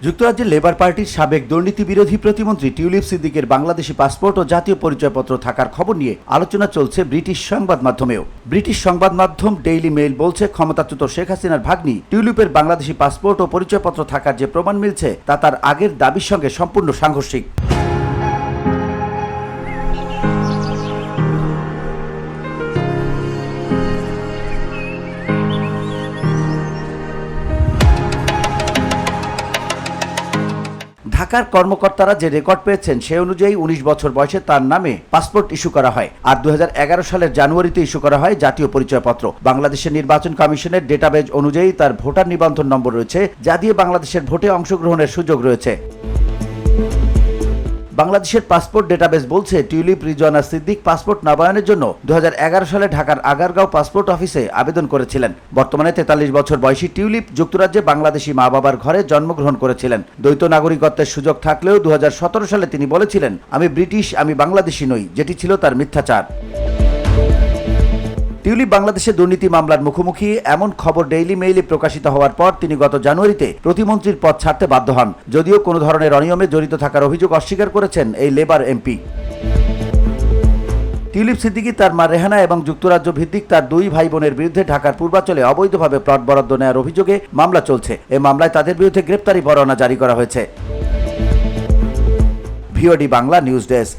যুক্তরাজ্যের লেবার পার্টির সাবেক দুর্নীতি বিরোধী প্রতিমন্ত্রী টিউলিপ সিদ্দিকের বাংলাদেশি পাসপোর্ট ও জাতীয় পরিচয়পত্র থাকার খবর নিয়ে আলোচনা চলছে ব্রিটিশ সংবাদ মাধ্যমেও। ব্রিটিশ সংবাদ মাধ্যম ডেইলি মেইল বলছে, ক্ষমতাচ্যুত শেখ হাসিনার ভাগ্নি টিউলিপের বাংলাদেশি পাসপোর্ট ও পরিচয়পত্র থাকার যে প্রমাণ মিলছে তা তার আগের দাবির সঙ্গে সম্পূর্ণ সাংঘর্ষিক। ঢাকার কর্মকর্তারা যে রেকর্ড পেয়েছেন সে অনুযায়ী ১৯ বছর বয়সে তার নামে পাসপোর্ট ইস্যু করা হয়, আর ২০১১ সালের জানুয়ারিতে ইস্যু করা হয় জাতীয় পরিচয়পত্র। বাংলাদেশের নির্বাচন কমিশনের ডেটাবেজ অনুযায়ী তার ভোটার নিবন্ধন নম্বর রয়েছে, যা দিয়ে বাংলাদেশের ভোটে অংশগ্রহণের সুযোগ রয়েছে। বাংলাদেশের পাসপোর্ট ডেটাবেস বলছে, টিউলিপ রিজওয়ানা সিদ্দিক পাসপোর্ট নবায়নের জন্য ২০১১ সালে ঢাকার আগারগাঁও পাসপোর্ট অফিসে আবেদন করেছিলেন। বর্তমানে ৪৩ বছর বয়সী টিউলিপ যুক্তরাজ্যে বাংলাদেশি মা বাবার ঘরে জন্মগ্রহণ করেছিলেন। দ্বৈত নাগরিকত্বের সুযোগ থাকলেও ২০১৭ সালে তিনি বলেছিলেন, আমি ব্রিটিশ, আমি বাংলাদেশি নই, যেটি ছিল তার মিথ্যাচার। টিউলিপ বাংলাদেশে দুর্নীতি মামলার মুখোমুখি এমন খবর ডেইলি মেইলে প্রকাশিত হওয়ার পর তিনি গত জানুয়ারিতে প্রতিমন্ত্রীর পদ ছাড়তে বাধ্য হন, যদিও কোনো ধরনের অনিয়মে জড়িত থাকার অভিযোগ অস্বীকার করেছেন এই লেবার এমপি। টিউলিপ সিদ্দিকী, তার মা রেহানা এবং যুক্তরাজ্য ভিত্তিক তার দুই ভাই বোনের বিরুদ্ধে ঢাকার পূর্বাঞ্চলে অবৈধভাবে প্লট বরাদ্দ নেওয়ার অভিযোগে মামলা চলছে। এই মামলায় তাদের বিরুদ্ধে গ্রেপ্তারি পরোয়ানা জারি করা হয়েছে। VOD Bangla news desk.